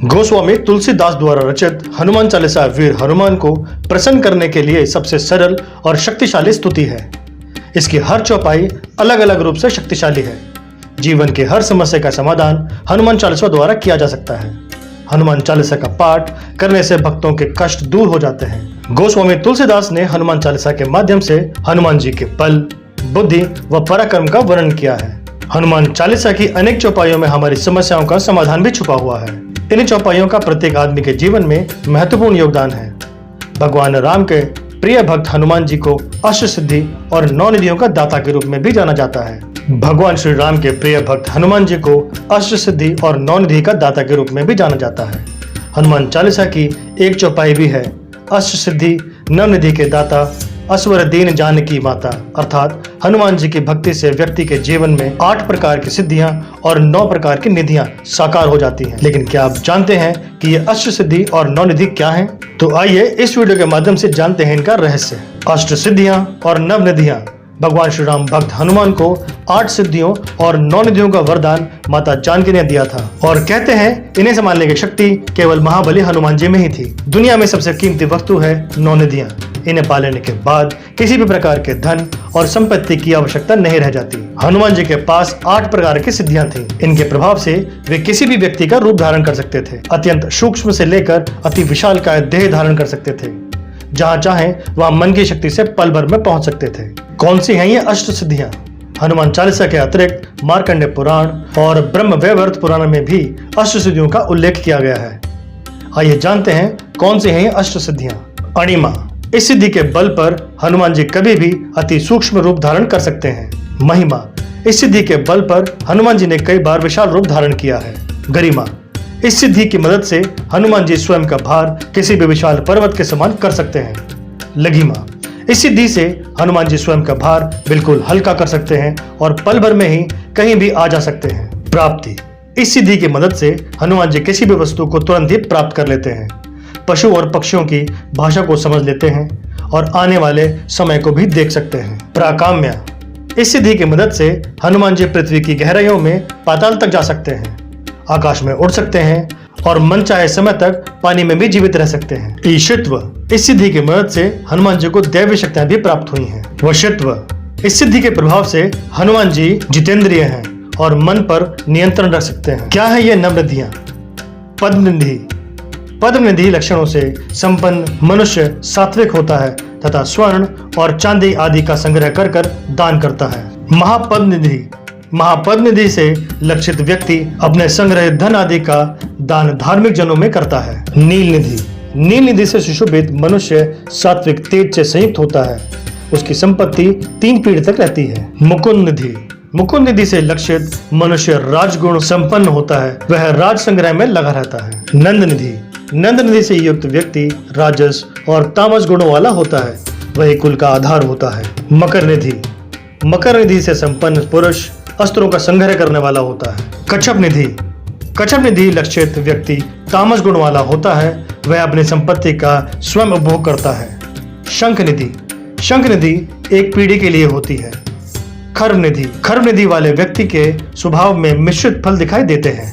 गोस्वामी तुलसीदास द्वारा रचित हनुमान चालीसा वीर हनुमान को प्रसन्न करने के लिए सबसे सरल और शक्तिशाली स्तुति है। इसकी हर चौपाई अलग अलग रूप से शक्तिशाली है। जीवन की हर समस्या का समाधान हनुमान चालीसा द्वारा किया जा सकता है। हनुमान चालीसा का पाठ करने से भक्तों के कष्ट दूर हो जाते हैं। गोस्वामी तुलसीदास ने हनुमान चालीसा के माध्यम से हनुमान जी के बल, बुद्धि व पराक्रम का वर्णन किया है। हनुमान चालीसा की अनेक चौपाइयों में हमारी समस्याओं का समाधान भी छुपा हुआ है। इन चौपाइयों का प्रत्येक आदमी के जीवन में महत्वपूर्ण योगदान है। भगवान राम के प्रिय भक्त हनुमान जी को अष्ट सिद्धि और 9 निधियों का दाता के रूप में भी जाना जाता है। भगवान श्री राम के प्रिय भक्त हनुमान जी को अष्ट सिद्धि और 9 निधि का दाता के रूप में भी जाना जाता है। हनुमान चालीसा की एक चौपाई भी है, अष्ट सिद्धि 9 निधि के दाता असवर दीन जानकी माता, अर्थात हनुमान जी की भक्ति से व्यक्ति के जीवन में 8 प्रकार की सिद्धियां और 9 प्रकार की निधियां साकार हो जाती हैं। लेकिन क्या आप जानते हैं कि ये अष्ट सिद्धि और 9 निधि क्या हैं? तो आइए इस वीडियो के माध्यम से जानते हैं इनका रहस्य। अष्ट सिद्धियां और 9 निधियां। भगवान श्री राम भक्त हनुमान को 8 सिद्धियों और 9 निधियों का वरदान माता जानकी ने दिया था और कहते हैं इन्हें संभालने की शक्ति केवल महाबली हनुमान जी में ही थी। दुनिया में सबसे कीमती वस्तु है 9 निधियां। इन्हें पालने के बाद किसी भी प्रकार के धन और संपत्ति की आवश्यकता नहीं रह जाती। हनुमान जी के पास 8 प्रकार की सिद्धियां थीं। इनके प्रभाव से वे किसी भी व्यक्ति का रूप धारण कर सकते थे। अत्यंत सूक्ष्म से लेकर अति विशालकाय देह धारण कर सकते थे। जहां चाहे वहां मन की शक्ति से पल भर में पहुंच सकते थे। कौन सी हैं ये अष्ट सिद्धियां? हनुमान चालीसा के अतिरिक्त मार्कंडेय पुराण और ब्रह्म वैवर्त पुराण में भी अष्ट सिद्धियों का उल्लेख किया गया है। आइए जानते हैं कौन सी हैं ये अष्ट सिद्धियां। अणिमा, इस सिद्धि के बल पर हनुमान जी कभी भी अति सूक्ष्म रूप धारण कर सकते हैं। महिमा, इस सिद्धि के बल पर हनुमान जी ने कई बार विशाल रूप धारण किया है। गरिमा, इस सिद्धि की मदद से हनुमान जी स्वयं का भार किसी भी विशाल पर्वत के समान कर सकते हैं। लघिमा, इस सिद्धि से हनुमान जी स्वयं का भार बिल्कुल हल्का कर सकते हैं और पल भर में ही कहीं भी आ जा सकते हैं। प्राप्ति, इस सिद्धि की मदद से हनुमान जी किसी भी वस्तु को तुरंत ही प्राप्त कर लेते हैं। पशु और पक्षियों की भाषा को समझ लेते हैं और आने वाले समय को भी देख सकते हैं। प्राकाम्य, इस सिद्धि की मदद से हनुमान जी पृथ्वी की गहराइयों में पाताल तक जा सकते हैं, आकाश में उड़ सकते हैं और मनचाहे समय तक पानी में भी जीवित रह सकते हैं। ईशित्व, इस सिद्धि की मदद से हनुमान जी को दैवी शक्तियां भी प्राप्त हुई हैं। वशित्व, इस सिद्धि के प्रभाव से हनुमान जी जितेंद्रिय हैं और मन पर नियंत्रण रख सकते हैं। क्या है ये 9 निधियां? पद्मनिधि, पद्मनिधि लक्षणों से संपन्न मनुष्य सात्विक होता है तथा स्वर्ण और चांदी आदि का संग्रह कर दान करता है। महापद्मनिधि, महापद्मनिधि से लक्षित व्यक्ति अपने संग्रहित धन आदि का दान धार्मिक जनों में करता है। नील निधि, नील निधि से सुशोभित मनुष्य सात्विक तेज से संयुक्त होता है। उसकी संपत्ति 3 पीढ़ी तक रहती है। मुकुंद निधि, मुकुंद निधि से लक्षित मनुष्य राजगुण संपन्न होता है, वह राज संग्रह में लगा रहता है। नंद निधि, नंद निधि से युक्त व्यक्ति राजस और तामस गुणों वाला होता है, वही कुल का आधार होता है। मकर निधि, मकर निधि से संपन्न पुरुष अस्त्रों का संग्रह करने वाला होता है। कच्छप निधि, कच्छप निधि लक्षित व्यक्ति तामस गुण वाला होता है, वह अपनी संपत्ति का स्वयं उपभोग करता है। शंख निधि, शंख निधि 1 पीढ़ी के लिए होती है। खर्व निधि, खर्व निधि वाले व्यक्ति के स्वभाव में मिश्रित फल दिखाई देते हैं।